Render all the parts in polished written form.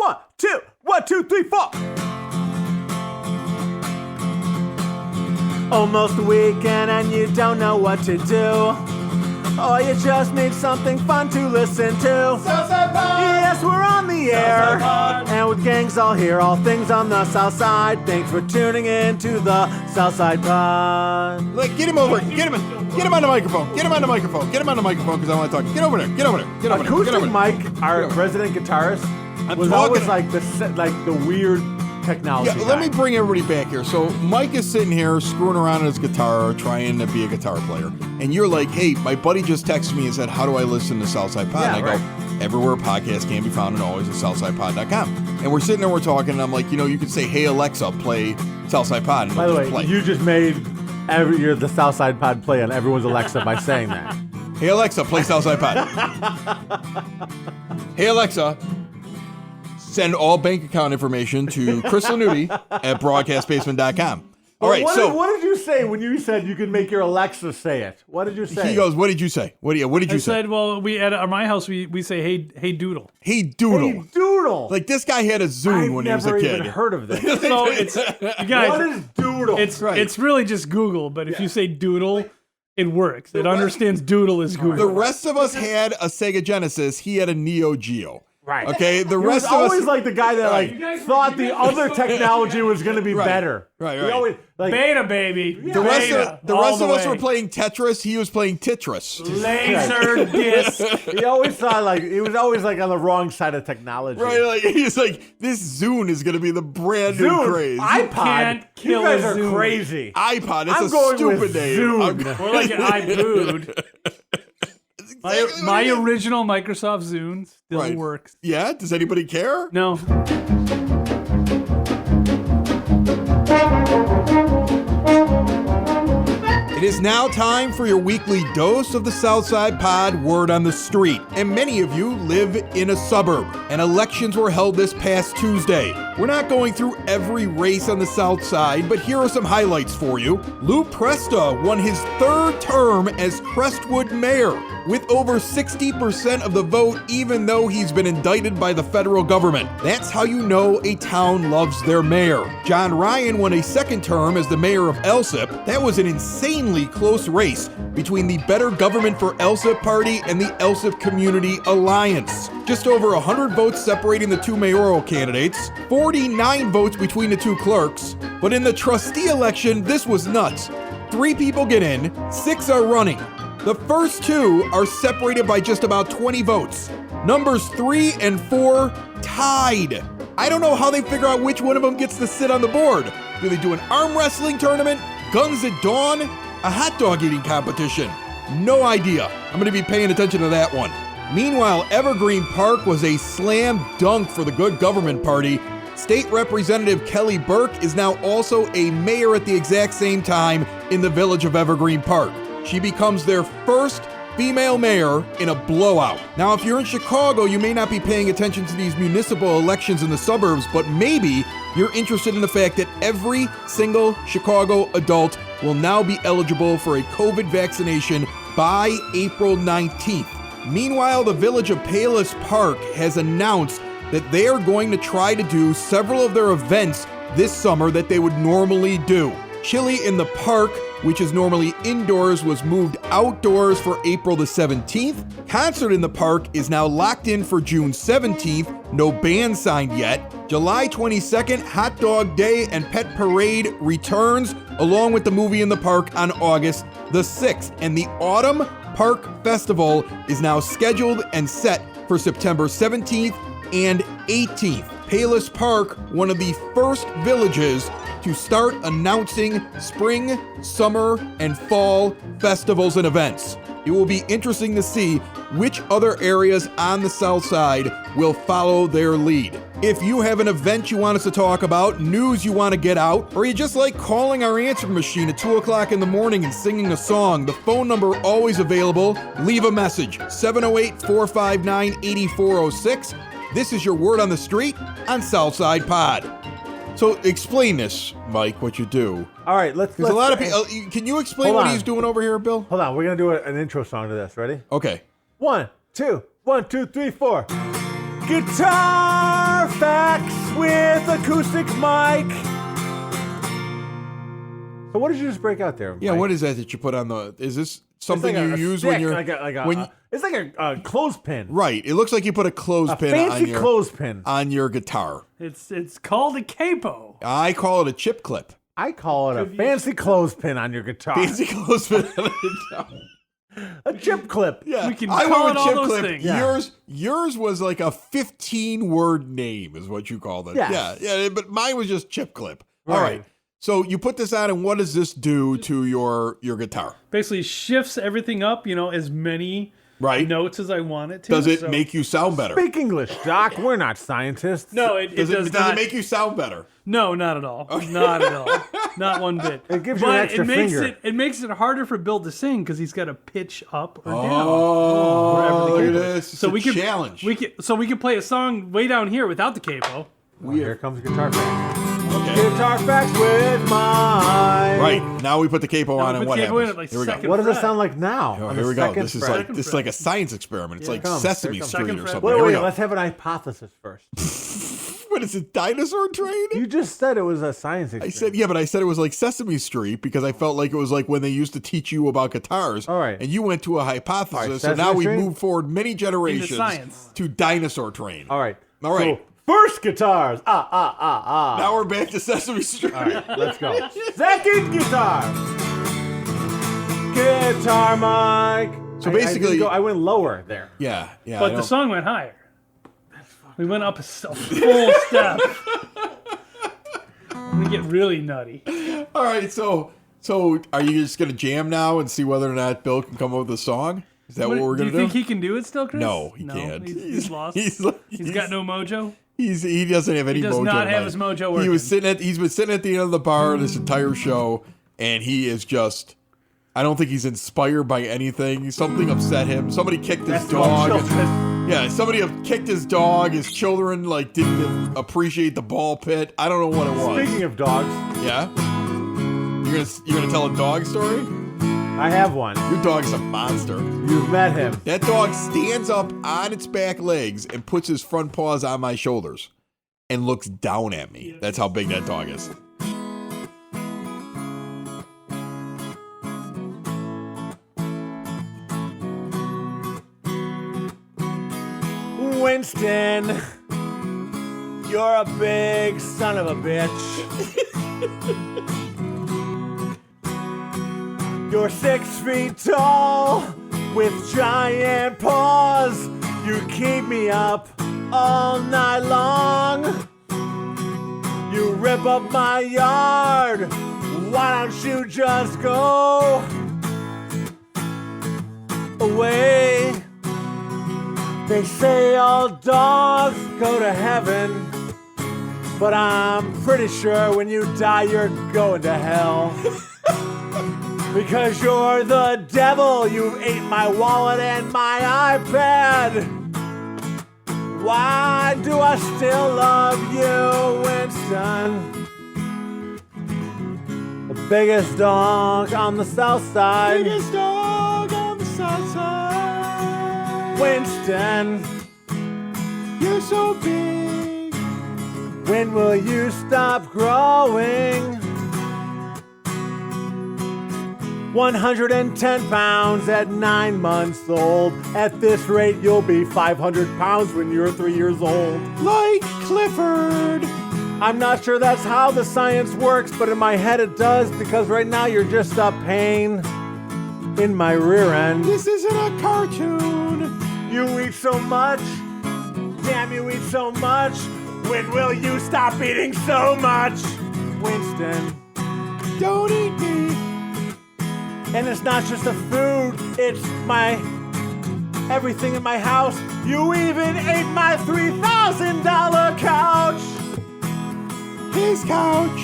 1, 2, 1, 2, 3, 4. Almost the weekend and you don't know what to do. Or you just need something fun to listen to. Southside Pod! Yes, we're on the air. Pod. And with gangs all here, all things on the south side. Thanks for tuning in to the Southside Pod. Like, get him over. Get him on the microphone. Get him on the microphone. Get him on the microphone because I want to talk. Get over there. Get over there. Get over there. Acoustic Get over there. Mike, our resident guitarist, was always like the weird technology. Yeah, let me bring everybody back here. So Mike is sitting here screwing around on his guitar, trying to be a guitar player. And you're like, hey, my buddy just texted me and said, how do I listen to Southside Pod? Yeah, and I go, everywhere podcasts can be found and always at southsidepod.com. And we're sitting there, we're talking, and I'm like, you could say, hey, Alexa, play Southside Pod. And By the way, play. you just made the Southside Pod play on everyone's Alexa by saying that. Hey, Alexa, play Southside Pod. Hey, Alexa, send all bank account information to Chris Lanuti at broadcastbasement.com. All right, what did you say when you said you could make your Alexa say it? What did you say? He goes, what did you say? What did you say? I said, well, we at my house we say, hey Doodle. Hey, Doodle. Hey, Doodle. Like, this guy had a Zune when he was a kid. I've never even heard of this. So it's, you guys, What is Doodle? it's really just Google, but if you say Doodle, it works. It understands Doodle is Google. The rest of us had a Sega Genesis. He had a Neo Geo. Right. Okay, the He rest was of always us like the guy that thought the other technology was going to be better. Right. He always, Beta, baby. The rest Beta, of all us the were way. playing Tetris. He was playing Tetris. Laser disc. He always thought he was always on the wrong side of technology. Right, like he's like, this Zune is going to be the brand new craze. iPod. can't kill you guys a are Zune. crazy. iPod. It's I'm a going stupid with name. Zune. More like an iPod. My original Microsoft Zune still works. Yeah? Does anybody care? No. It is now time for your weekly dose of the Southside Pod word on the street. And many of you live in a suburb, and elections were held this past Tuesday. We're not going through every race on the South Side, but here are some highlights for you. Lou Presta won his third term as Crestwood mayor with over 60% of the vote, even though he's been indicted by the federal government. That's how you know a town loves their mayor. John Ryan won a second term as the mayor of Alsip. That was an insanely close race between the Better Government for Alsip party and the Alsip Community Alliance. Just over 100 votes separating the two mayoral candidates, 49 votes between the two clerks. But in the trustee election, this was nuts. 3 people get in, 6 are running. The first 2 are separated by just about 20 votes. Numbers 3 and 4 tied. I don't know how they figure out which one of them gets to sit on the board. Do they do an arm wrestling tournament? Guns at dawn? A hot dog eating competition? No idea. I'm going to be paying attention to that one. Meanwhile, Evergreen Park was a slam dunk for the Good Government Party. State Representative Kelly Burke is now also a mayor at the exact same time in the village of Evergreen Park. She becomes their first female mayor in a blowout. Now, if you're in Chicago, you may not be paying attention to these municipal elections in the suburbs, but maybe you're interested in the fact that every single Chicago adult will now be eligible for a COVID vaccination by April 19th. Meanwhile, the village of Palos Park has announced that they are going to try to do several of their events this summer that they would normally do. Chili in the Park, which is normally indoors, was moved outdoors for April the 17th. Concert in the Park is now locked in for June 17th. No band signed yet. July 22nd, Hot Dog Day and Pet Parade returns, along with the movie in the park on August the 6th. And the Autumn Park Festival is now scheduled and set for September 17th and 18th. Palos Park, one of the first villages to start announcing spring, summer, and fall festivals and events. It will be interesting to see which other areas on the South Side will follow their lead. If you have an event you want us to talk about, news you want to get out, or you just like calling our answer machine at 2 o'clock in the morning and singing a song, the phone number always available. Leave a message, 708-459-8406. This is your word on the street on Southside Pod. So explain this, Mike, what you do. All right, let's Because a lot of people, can you explain what he's doing over here, Bill? Hold on, we're going to do an intro song to this. Ready? Okay. 1, 2, 1, 2, 3, 4. Guitar acoustic mic. So what did you just break out there? Yeah, Mike? what is that you put on the? Is this something like you a use stick, when you're it's like a clothespin. right? It looks like you put a clothespin Fancy on clothespin. on your guitar. It's called a capo. I call it a chip clip. I call it a fancy clothespin on your guitar. Fancy clothespin on a guitar. A chip clip. Yeah, We can I call went it with all chip those clip. things. Yeah. Yours was like a 15-word name, is what you called it. Yes. Yeah. But mine was just chip clip. All Right. right. So you put this on, and what does this do to your guitar? Basically shifts everything up, as many Right. notes as I want it to. Does it so- make you sound better? Speak English, Doc. We're not scientists. No, it does Does not. it make you sound better? No, not at all. Not at all. Not one bit. It gives you an extra finger. It makes it harder for Bill to sing because he's got to pitch up or down. Oh, wherever the look at capo this. is. So It's we a can challenge. We can play a song way down here without the capo. Here comes guitar facts. Okay. Guitar facts with Mike. Right. Now we put the capo on, we and put what the capo in happens? at, like, Here we go. second What does it fret. sound like now? Oh, on here the we go. second This is fret? like this is like a science experiment. It's like comes. Sesame Here comes. Street Second or fret. something. Wait, Here we wait. go. Let's have an hypothesis first. What is it? Dinosaur Train? You just said it was a science I experiment. said yeah, but I said it was like Sesame Street because I felt like it was like when they used to teach you about guitars. All right. And you went to a hypothesis, All right, so now Sesame we Street? move forward many generations science. to Dinosaur Train. All right. All right. So, first guitars. Now we're back to Sesame Street. All right, let's go. Second guitar. Guitar mic. So I basically- didn't I went lower there. Yeah, yeah. But I the don't- song went higher. We went up a full step. We get really nutty. All right, so are you just gonna jam now and see whether or not Bill can come up with a song? Is that what we're do gonna you think he can do it still, Chris? No, he can't. He's lost. He's He's got no mojo. He doesn't have any mojo. He does not have tonight. his mojo He working. he's been sitting at the end of the bar this entire show, and he is just. I don't think he's inspired by anything. Something upset him. Somebody kicked his dog. Yeah, somebody kicked his dog. His children didn't appreciate the ball pit. I don't know what it was. Speaking of dogs, Yeah, you're gonna tell a dog story. I have one. Your dog's a monster. You've met him. That dog stands up on its back legs and puts his front paws on my shoulders and looks down at me. That's how big that dog is. Winston, you're a big son of a bitch. You're 6 feet tall with giant paws. You keep me up all night long. You rip up my yard. Why don't you just go away? They say all dogs go to heaven, but I'm pretty sure when you die you're going to hell. Because you're the devil, you ate my wallet and my iPad. Why do I still love you, Winston? The biggest dog on the south side. Biggest dog on the south side. Winston, You're so big. when will you stop growing? 110 pounds at 9 months old. At this rate, you'll be 500 pounds when you're 3 years old. Like Clifford. I'm not sure that's how the science works, but in my head it does, because right now you're just a pain in my rear end. This isn't a cartoon. You eat so much. Damn, you eat so much. When will you stop eating so much? Winston. Don't eat me. And it's not just the food, it's my everything in my house. You even ate my $3,000 couch. His couch.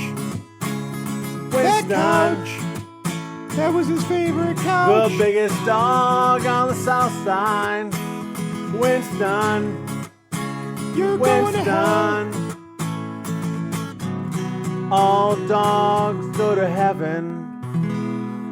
That Winston, couch. That was his favorite couch. the biggest dog on the south side. Winston, You're going to hell. Winston. All dogs go to heaven,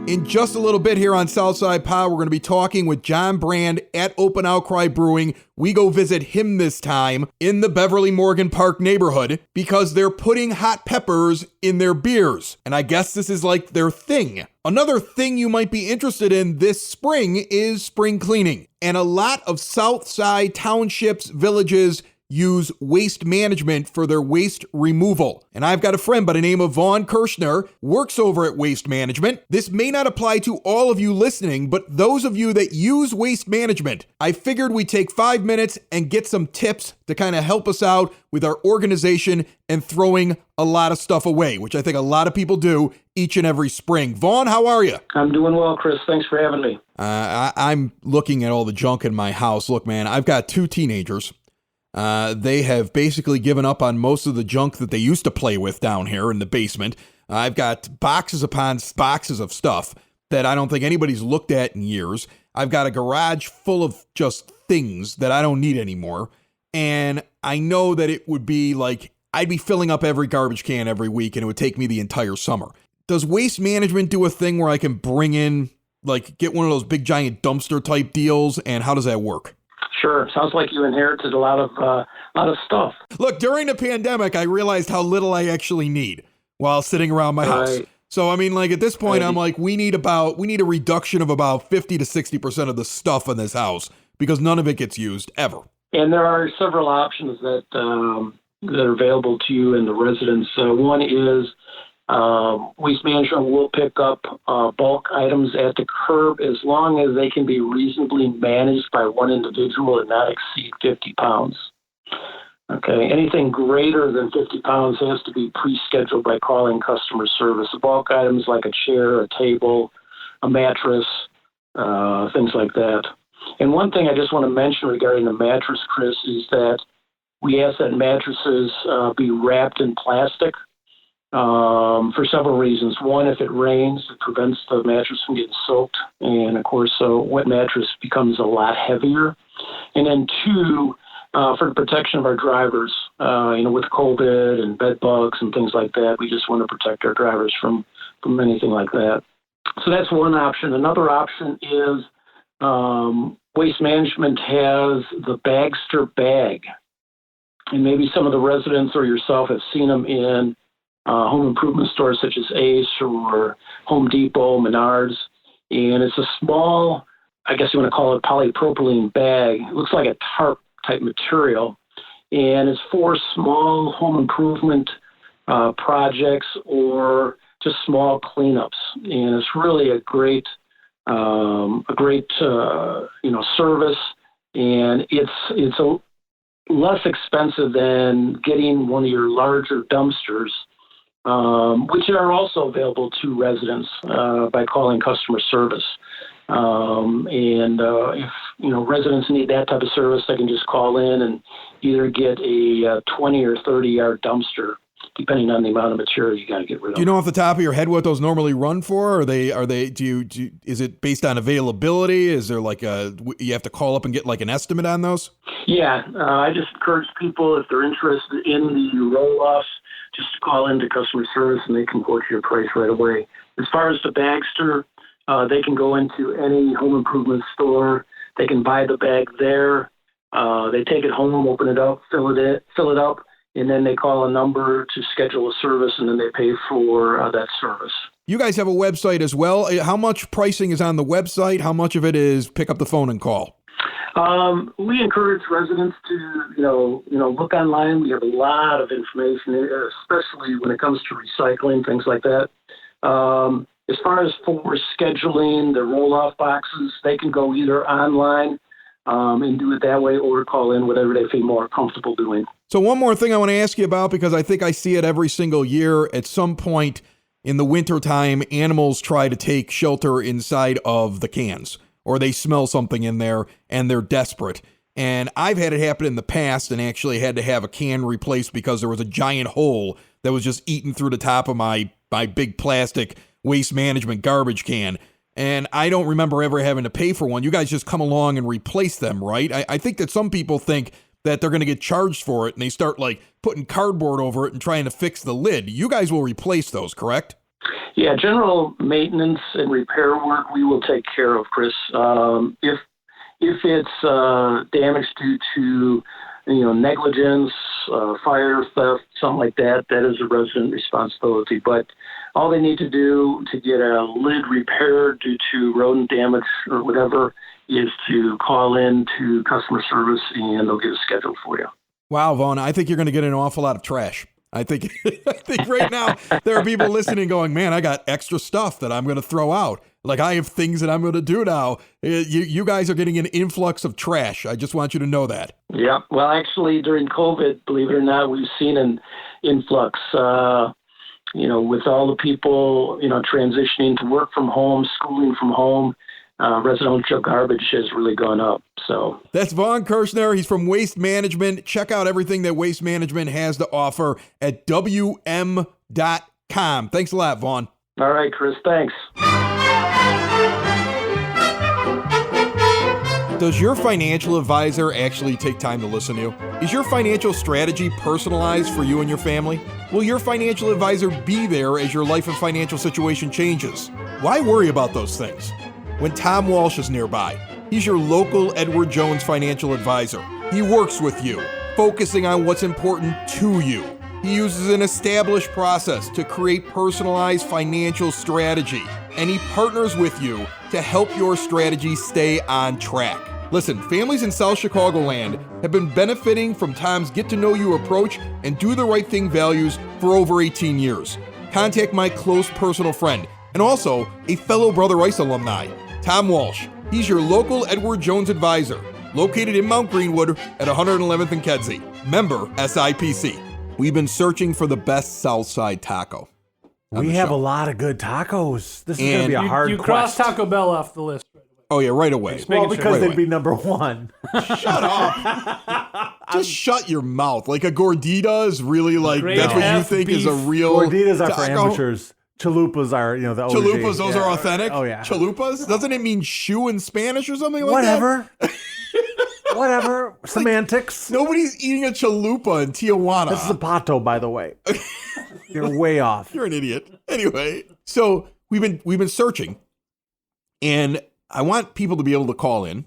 In just a little bit here on Southside Pod, we're going to be talking with John Brand at Open Outcry Brewing. We go visit him this time in the Beverly Morgan Park neighborhood because they're putting hot peppers in their beers. And I guess this is like their thing. Another thing you might be interested in this spring is spring cleaning. And a lot of Southside townships, villages, use waste management for their waste removal. And I've got a friend by the name of Vaughn Kirschner, works over at Waste Management. This may not apply to all of you listening, but those of you that use waste management, I figured we'd take 5 minutes and get some tips to kind of help us out with our organization and throwing a lot of stuff away, which I think a lot of people do each and every spring. Vaughn, how are you? I'm doing well, Chris. Thanks for having me. I'm looking at all the junk in my house. Look, man, I've got 2 teenagers. They have basically given up on most of the junk that they used to play with down here in the basement. I've got boxes upon boxes of stuff that I don't think anybody's looked at in years. I've got a garage full of just things that I don't need anymore. And I know that it would be like, I'd be filling up every garbage can every week and it would take me the entire summer. Does Waste Management do a thing where I can bring in, like, get one of those big giant dumpster type deals? And how does that work? Sure. Sounds like you inherited a lot of stuff. Look, during the pandemic, I realized how little I actually need while sitting around my house. So, I mean, like at this point, I'm like, we need a reduction of about 50 to 60% of the stuff in this house because none of it gets used ever. And there are several options that are available to you and the residents. One is Waste Management will pick up bulk items at the curb as long as they can be reasonably managed by one individual and not exceed 50 pounds. Okay, anything greater than 50 pounds has to be pre-scheduled by calling customer service. The bulk items like a chair, a table, a mattress, things like that. And one thing I just want to mention regarding the mattress, Chris, is that we ask that mattresses be wrapped in plastic. For several reasons. One, if it rains, it prevents the mattress from getting soaked. And of course, a wet mattress becomes a lot heavier. And then 2, for the protection of our drivers, with COVID and bed bugs and things like that, we just want to protect our drivers from anything like that. So that's one option. Another option is Waste Management has the Bagster bag. And maybe some of the residents or yourself have seen them in home improvement stores such as Ace or Home Depot, Menards. And it's a small, I guess you want to call it polypropylene bag. It looks like a tarp type material. And it's for small home improvement projects or just small cleanups. And it's really a great service. And it's a less expensive than getting one of your larger dumpsters, which are also available to residents by calling customer service. If residents need that type of service, they can just call in and either get a 20 or 30 yard dumpster, depending on the amount of material you got to get rid of. Do you know off the top of your head what those normally run for? Is it based on availability? Is there like you have to call up and get like an estimate on those? Yeah, I just encourage people, if they're interested in the roll-offs, just call into customer service and they can quote your price right away. As far as the Bagster, they can go into any home improvement store. They can buy the bag there. They take it home, open it up, fill it up, and then they call a number to schedule a service, and then they pay for that service. You guys have a website as well. How much pricing is on the website? How much of it is pick up the phone and call? We encourage residents to, look online. We have a lot of information, especially when it comes to recycling, things like that. As far as for scheduling the roll-off boxes, they can go either online and do it that way or call in, whatever they feel more comfortable doing. So one more thing I want to ask you about, because I think I see it every single year. At some point in the wintertime, animals try to take shelter inside of the cans, or they smell something in there and they're desperate. And I've had it happen in the past and actually had to have a can replaced because there was a giant hole that was just eaten through the top of my big plastic Waste Management garbage can. And I don't remember ever having to pay for one. You guys just come along and replace them, right? I think that some people think that they're going to get charged for it and they start like putting cardboard over it and trying to fix the lid. You guys will replace those, correct? Yeah, general maintenance and repair work we will take care of, Chris. If it's damage due to negligence, fire, theft, something like that, that is a resident responsibility. But all they need to do to get a lid repaired due to rodent damage or whatever is to call in to customer service and they'll get it scheduled for you. Wow, Vaughn, I think you're going to get an awful lot of trash. I think right now there are people listening going, man, I got extra stuff that I'm going to throw out. Like I have things that I'm going to do now. You guys are getting an influx of trash. I just want you to know that. Yeah. Well, actually, during COVID, believe it or not, we've seen an influx, with all the people, transitioning to work from home, schooling from home. Residential garbage has really gone up. So that's Vaughn Kirshner. He's from Waste Management. Check out everything that Waste Management has to offer at WM.com. Thanks a lot, Vaughn. All right, Chris. Thanks. Does your financial advisor actually take time to listen to you? Is your financial strategy personalized for you and your family? Will your financial advisor be there as your life and financial situation changes? Why worry about those things when Tom Walsh is nearby? He's your local Edward Jones financial advisor. He works with you, focusing on what's important to you. He uses an established process to create personalized financial strategy, and he partners with you to help your strategy stay on track. Listen, families in South Chicagoland have been benefiting from Tom's get-to-know-you approach and do the right thing values for over 18 years. Contact my close personal friend and also a fellow Brother Rice alumni, Tom Walsh. He's your local Edward Jones advisor, located in Mount Greenwood at 111th and Kedzie. Member SIPC. We've been searching for the best Southside taco. We have a lot of good tacos. This is going to be a hard You quest. cross Taco Bell off the list. Oh, yeah, right away. Well, because Right they'd away. be number one. Shut up. Just shut your mouth. Like a gordita is really like, Great that's what you half think is a beef. real Gorditas are for taco? amateurs. Chalupas are, the OG. Chalupas, those Yeah. are authentic? Oh, yeah. Chalupas? Doesn't it mean shoe in Spanish or something like Whatever. Whatever. Semantics. that? Nobody's eating a chalupa in Tijuana. This is a pato, by the way. You're way off. You're an idiot. Anyway, so we've been searching, and I want people to be able to call in,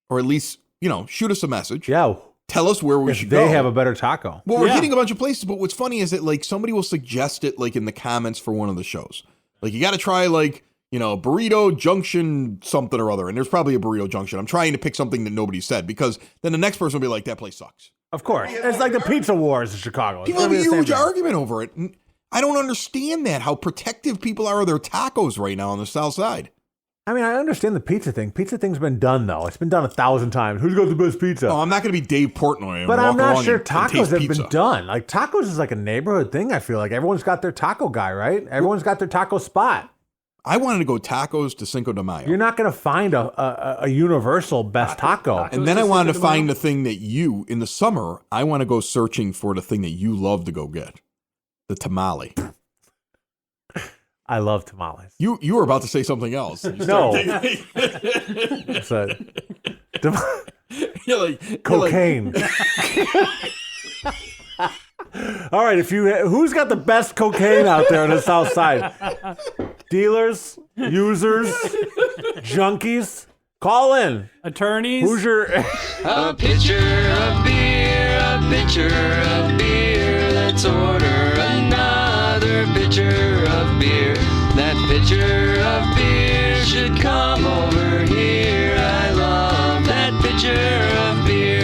or at least, shoot us a message. Yeah. Tell us where we If should they go. have a better taco. Well, we're Yeah. hitting a bunch of places, but what's funny is that like somebody will suggest it like in the comments for one of the shows. Like you got to try like, Burrito Junction something or other. And there's probably a Burrito Junction. I'm trying to pick something that nobody said because then the next person will be like, that place sucks. Of course. It's like the pizza wars in Chicago. It's People have gonna a be the same huge thing. argument over it. And I don't understand that, how protective people are of their tacos right now on the South Side. I mean, I understand the pizza thing. Pizza thing's been done, though. It's been done 1,000 times. Who's got the best pizza? Oh, I'm not going to be Dave Portnoy. And but walk I'm not along sure and tacos taste have pizza. been done. Like, tacos is like a neighborhood thing, I feel like. Everyone's got their taco guy, right? Everyone's got their taco spot. I wanted to go tacos to Cinco de Mayo. You're not going to find a universal best taco. And then I Tacos wanted to to Cinco de find Mayo? the thing that you, in the summer, I want to go searching for the thing that you love to go get. The tamale. I love tamales. You were about to say something else. No. It's a You're like, cocaine. All right, who's got the best cocaine out there on the South Side? Dealers, users, junkies, call in. Attorneys. Who's your A pitcher of beer, a pitcher of beer. Let's order another pitcher of beer. That pitcher of beer should come over here. I love that pitcher of beer.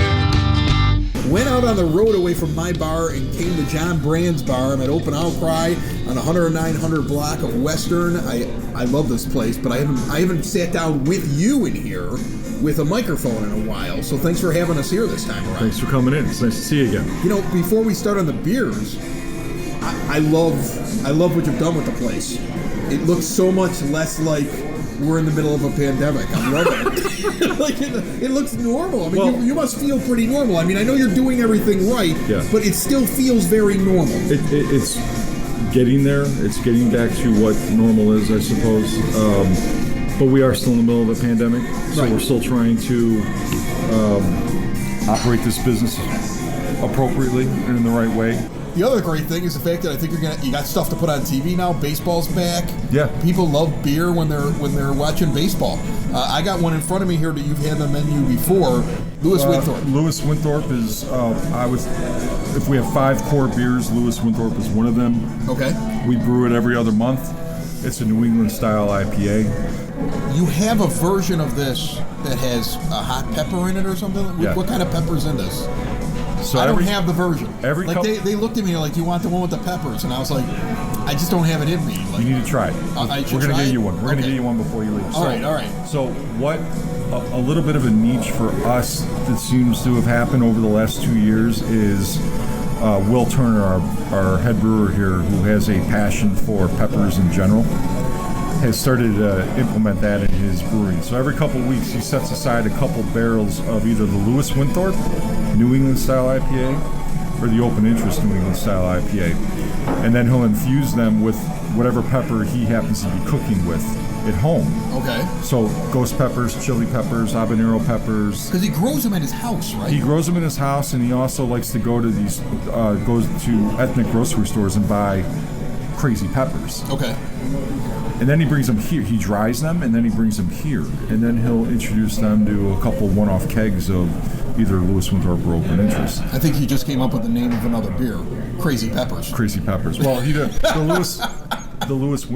went out on the road away from my bar and came to John Brand's bar. I'm at Open Outcry on 10900 block of Western. I love this place, but I haven't sat down with you in here with a microphone in a while. So thanks for having us here this time around. Thanks for coming in. It's nice to see you again. You know, before we start on the beers, I love what you've done with the place. It looks so much less like we're in the middle of a pandemic. I love it. Like it looks normal. I mean, Well- you must feel pretty normal. I mean, I know you're doing everything right, Yeah. but it still feels very normal. It's getting there. It's getting back to what normal is, I suppose. But we are still in the middle of a pandemic, so Right. we're still trying to operate this business appropriately and in the right way. The other great thing is the fact that I think you got stuff to put on TV now. Baseball's back. Yeah. People love beer when they're watching baseball. I got one in front of me here that you've had on the menu before. Lewis Winthorpe. Lewis Winthorpe is if we have 5 core beers, Lewis Winthorpe is one of them. Okay. We brew it every other month. It's a New England style IPA. You have a version of this that has a hot pepper in it or something? Yeah. What kind of pepper's in this? So I don't have the version. They looked at me like, do you want the one with the peppers? And I was like, I just don't have it in me. Like, you need to try it. We're going to get you one. We're going to get you one before you leave. All right. So what a little bit of a niche for us that seems to have happened over the last 2 years is Will Turner, our head brewer here, who has a passion for peppers in general, has started to implement that in his brewery. So every couple of weeks he sets aside a couple barrels of either the Lewis Winthorpe New England style IPA or the Open Interest New England style IPA. And then he'll infuse them with whatever pepper he happens to be cooking with at home. Okay. So ghost peppers, chili peppers, habanero peppers. Because he grows them in his house, right? He grows them in his house, and he also likes to go to goes to ethnic grocery stores and buy crazy peppers. Okay. And then he brings them here. He dries them, and then he brings them here. And then he'll introduce them to a couple one-off kegs of either Lewis Winthorpe or Open Interest. I think he just came up with the name of another beer, Crazy Peppers. Crazy Peppers. Well, he did the Lewis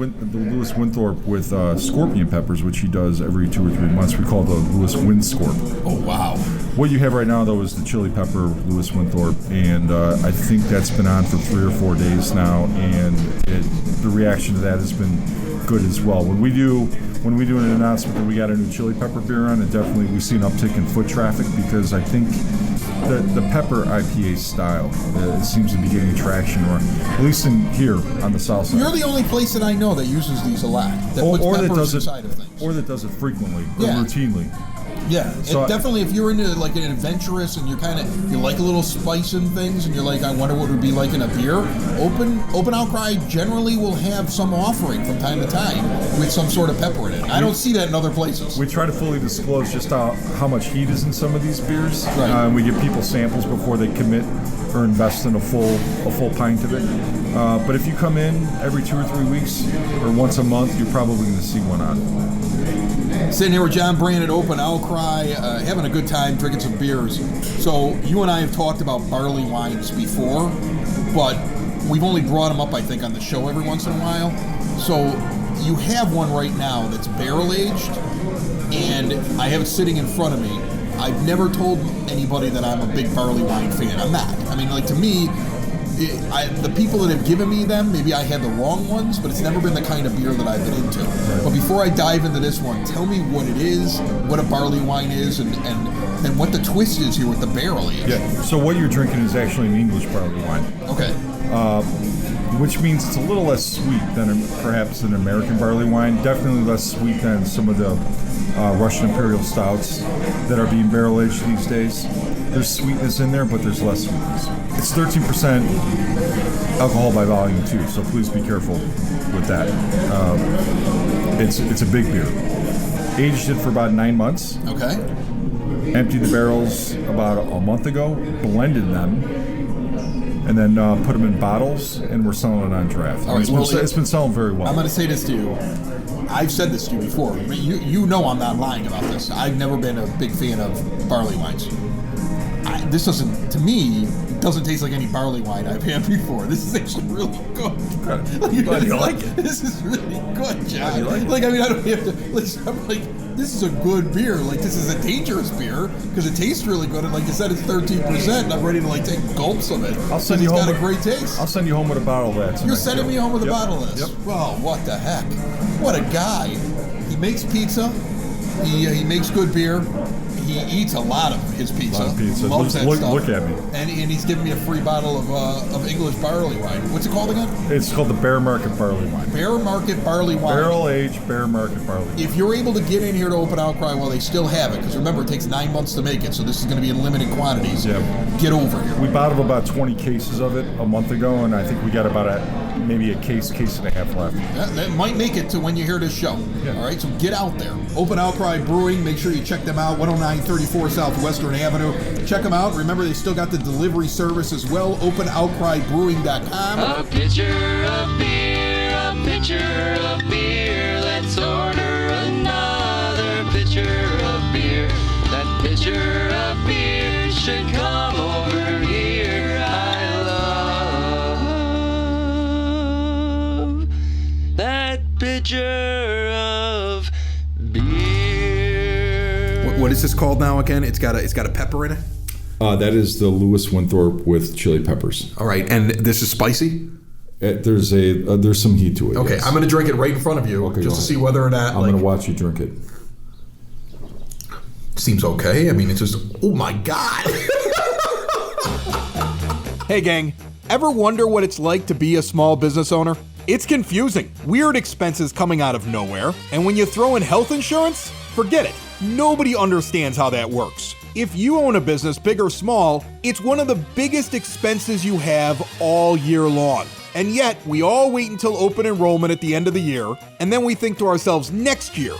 Winthorpe with scorpion peppers, which he does every 2 or 3 months. We call the Lewis Windscorp. Oh, wow. What you have right now, though, is the chili pepper Lewis Winthorpe, and I think that's been on for 3 or 4 days now, and the reaction to that has been good as well. When we do an announcement that we got a new chili pepper beer on, we see an uptick in foot traffic, because I think the pepper IPA style seems to be gaining traction, or at least in here on the south side. You're the only place that I know that uses these a lot, that puts peppers inside of things. Or that does it frequently or Yeah. routinely. Yeah, So definitely. If you're into like an adventurous and you like a little spice in things, and you're like, I wonder what it would be like in a beer. Open Outcry generally will have some offering from time to time with some sort of pepper in it. I don't see that in other places. We try to fully disclose just how much heat is in some of these beers. Right. We give people samples before they commit or invest in a full pint of it. But if you come in every 2 or 3 weeks or once a month, you're probably going to see one on. Sitting here with John Brand at Open Outcry, having a good time drinking some beers. So you and I have talked about barley wines before, but we've only brought them up, I think, on the show every once in a while. So you have one right now that's barrel aged, and I have it sitting in front of me. I've never told anybody that I'm a big barley wine fan. I'm not. I mean, like, to me, the people that have given me them, maybe I had the wrong ones, but it's never been the kind of beer that I've been into. But before I dive into this one, tell me what it is, what a barley wine is, and what the twist is here with the barrel age. Yeah. So what you're drinking is actually an English barley wine. Okay. Which means it's a little less sweet than perhaps an American barley wine. Definitely less sweet than some of the Russian Imperial stouts that are being barrel aged these days. There's sweetness in there, but there's less sweetness. It's 13% alcohol by volume too, so please be careful with that. It's a big beer. Aged it for about 9 months. Okay. Emptied the barrels about a month ago. Blended them. And then put them in bottles, and we're selling it on draft. All right, it's been selling very well. I'm going to say this to you. I've said this to you before. You know I'm not lying about this. I've never been a big fan of barley wines. This doesn't taste like any barley wine I've had before. This is actually really good. Glad you like it. This is really good, John. You like it. I mean, I don't have to. I'm like, this is a good beer. Like, this is a dangerous beer because it tastes really good. And like you said, it's 13%. And I'm ready to like take gulps of it. I'll send you home. It's got a great taste. I'll send you home with a bottle of that tonight. You're sending me home with a bottle of this? Yep. Well, what the heck? What a guy. He makes pizza. He makes good beer. He eats a lot of his pizza. Loves that stuff. Look at me. And he's giving me a free bottle of English barley wine. What's it called again? It's called the Bear Market Barley Wine. Bear Market Barley Wine. Barrel-aged Bear Market Barley Wine. If you're able to get in here to Open Outcry while they still have it, because remember, it takes 9 months to make it, so this is going to be in limited quantities. Yeah. Get over here. We bottled about 20 cases of it a month ago, and I think we got about maybe a case and a half left. That might make it to when you hear this show. Yeah. All right, so get out there. Open Outcry Brewing. Make sure you check them out. 109 934 South Western Avenue. Check them out. Remember, they still got the delivery service as well. OpenOutcryBrewing.com. A pitcher of beer, a pitcher of beer. Let's order another pitcher of beer. That pitcher of beer should come over here. I love that pitcher of beer. What is this called now again? It's got a pepper in it. That is the Lewis Winthrop with chili peppers. All right, and this is spicy. There's some heat to it. Okay, yes. I'm going to drink it right in front of you, just to see whether or not. I'm going to watch you drink it. Seems okay. I mean, it's just, oh my God. Hey, gang, ever wonder what it's like to be a small business owner? It's confusing. Weird expenses coming out of nowhere. And when you throw in health insurance, forget it. Nobody understands how that works. If you own a business, big or small, it's one of the biggest expenses you have all year long. And yet, we all wait until open enrollment at the end of the year, and then we think to ourselves, next year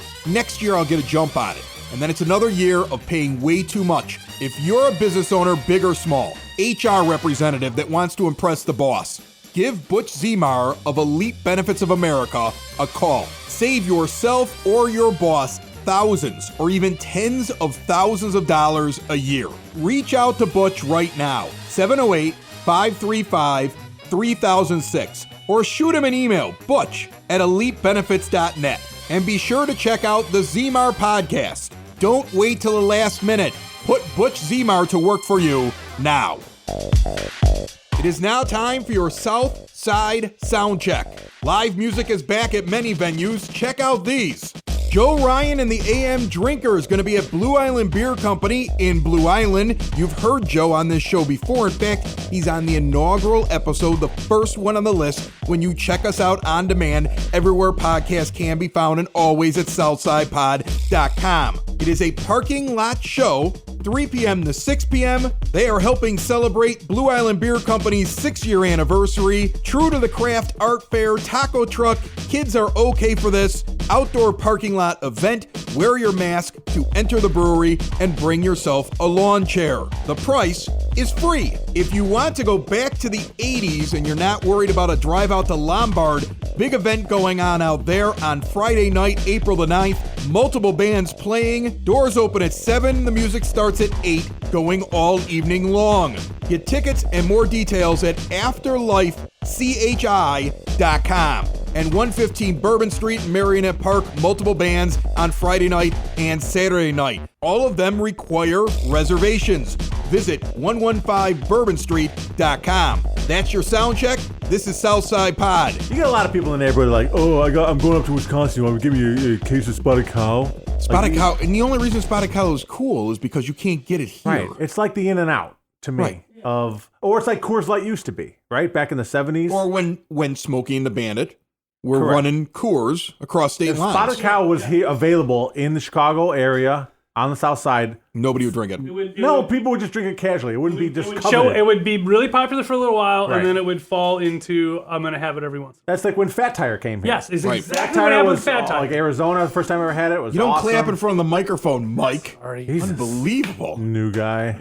I'll get a jump on it. And then it's another year of paying way too much. If you're a business owner, big or small, HR representative that wants to impress the boss, give Butch Zemar of Elite Benefits of America a call. Save yourself or your boss thousands or even tens of thousands of dollars a year. Reach out to Butch right now, 708-535-3006, or shoot him an email, butch@elitebenefits.net. And be sure to check out the Zemar podcast. Don't wait till the last minute. Put Butch Zemar to work for you now. It is now time for your South Side Sound Check. Live music is back at many venues. Check out these. Joe Ryan and the AM Drinker is going to be at Blue Island Beer Company in Blue Island. You've heard Joe on this show before. In fact, he's on the inaugural episode, the first one on the list, when you check us out on demand everywhere podcasts can be found and always at southsidepod.com. It is a parking lot show, 3 p.m. to 6 p.m. They are helping celebrate Blue Island Beer Company's 6-year anniversary. True to the craft art fair, taco truck, kids are okay for this, outdoor parking lot event. Wear your mask to enter the brewery and bring yourself a lawn chair. The price is free. If you want to go back to the 80s and you're not worried about a drive out to Lombard, big event going on out there on Friday night, April the 9th. Multiple bands playing. Doors open at 7. The music starts at 8, going all evening long. Get tickets and more details at afterlifechi.com. And 115 Bourbon Street, Merrionette Park, multiple bands on Friday night and Saturday night. All of them require reservations. Visit 115bourbonstreet.com. That's your sound check. This is Southside Pod. You get a lot of people in the neighborhood like, oh, I'm going up to Wisconsin. You want to give me a case of spotted cow? Spotted cow, and the only reason spotted cow is cool is because you can't get it here. Right. It's like the in and out to me. Right. Or it's like Coors Light used to be, right? Back in the 70s. Or when Smokey and the Bandit were running Coors across state lines. Spotted cow was available in the Chicago area on the south side. Nobody would drink it. People would just drink it casually. It wouldn't be just coveted. It would be really popular for a little while, Right. and then it would fall into, I'm going to have it every once. That's like when Fat Tire came here. Yes, it's Right. exactly Fat what Tire happened was with Fat Tire. like Arizona. The first time I ever had it was You don't awesome. clap in front of the microphone, Mike. He's Unbelievable. new guy.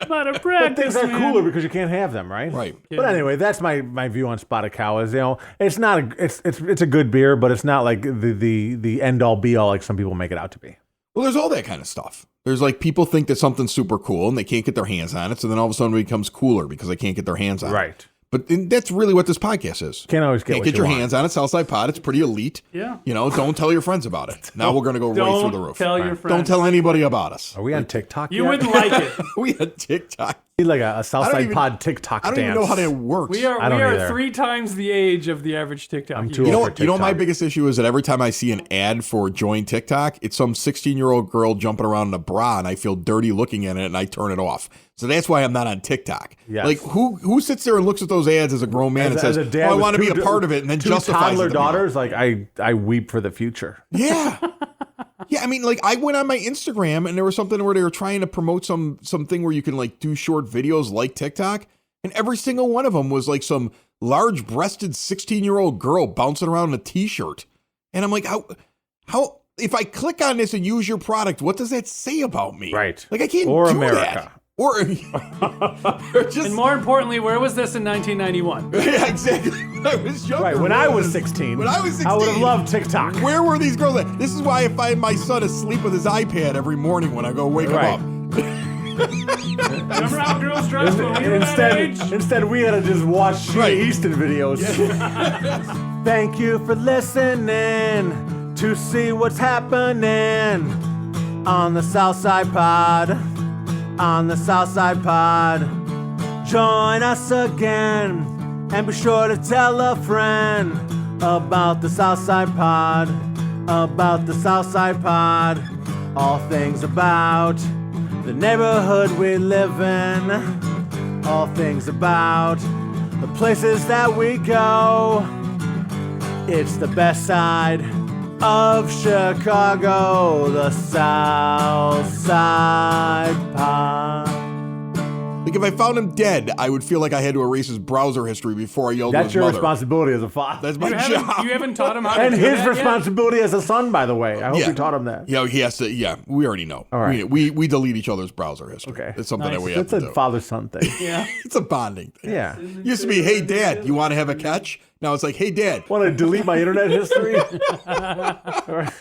But a But practice, things are man. cooler because you can't have them, right? Right. But anyway, that's my view on Spotted Cow. Is it's not it's a good beer, but it's not like the end all be all like some people make it out to be. Well, there's all that kind of stuff. There's like people think that something's super cool and they can't get their hands on it, so then all of a sudden it becomes cooler because they can't get their hands on it. Right. But that's really what this podcast is. Can't always get Can't what get you your want. hands on it. Southside Pod, it's pretty elite. Yeah. Don't tell your friends about it. Now we're going to go right through the roof. Tell your friends. Don't tell anybody about us. Are we on TikTok You yet? wouldn't like it. We had TikTok. Need like a Southside even- Pod TikTok I don't dance. even know how that works. We are I don't either. 3 times the age of the average TikTok. I'm user. too You know old what? for You know what my TikTok. biggest issue is that every time I see an ad for join TikTok, it's some 16-year-old girl jumping around in a bra, and I feel dirty looking at it, and I turn it off. So that's why I'm not on TikTok. Yes. Like who sits there and looks at those ads as a grown man and says, a dad "Oh, I with want to be two a part of it," and then two justifies toddler it to me. daughters. Like I weep for the future. Yeah. Yeah, I mean, like I went on my Instagram and there was something where they were trying to promote something where you can like do short videos like TikTok, and every single one of them was like some large-breasted 16-year-old girl bouncing around in a t-shirt, and I'm like, how if I click on this and use your product, what does that say about me? Right. Like I can't Or do America. that. Or just And more importantly, where was this in 1991? yeah, exactly. When I was younger. Right, when I was 16. When I was 16. I would have loved TikTok. Where were these girls at? This is why I find my son asleep with his iPad every morning when I go wake Right. him Remember how girls dressed when we were that age? Instead, we had to just watch Sheena Right. Easton videos. Thank you for listening to see what's happening on the Southside Pod. On the Southside Pod. Join us again and be sure to tell a friend about the Southside Pod. About the Southside Pod. All things about the neighborhood we live in. All things about the places that we go. It's the best side of Chicago, the South Side Pod. Like if I found him dead, I would feel like I had to erase his browser history before I yelled at That's his your mother. responsibility as a father. That's my job. You haven't taught him how to And do his that responsibility as a son, by the way. I hope you taught him that. Yeah, he has to. Yeah, we already know. All right. We delete each other's browser history. Okay. It's something Nice. that we have It's to a do. father-son thing. Yet? Yeah. It's a bonding thing. Yeah. Used to be, hey Dad, you want to have a catch? Now it's like, hey Dad. Want to delete my internet history? All right.